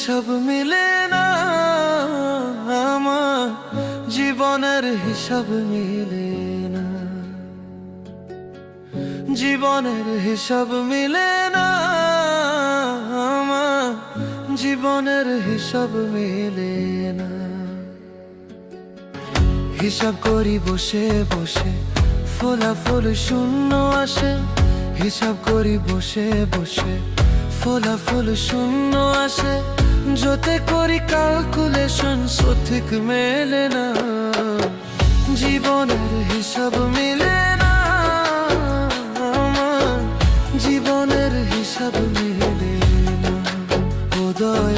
হিসাব মিলে না, আমার জীবনের হিসাব মিলে না, জীবনের হিসাব মিলে না, আমার জীবনের হিসাব মিলে না। হিসাব করি বসে বসে, ফলাফল শূন্য আসে। হিসাব করি বসে বসে, ফলাফল শূন্য আসে। যতে করি ক্যালকুলেশন সঠিক মেলে না, জীবনের হিসাব মিলে না, আমার জীবনের হিসাব মিলে না। উদয়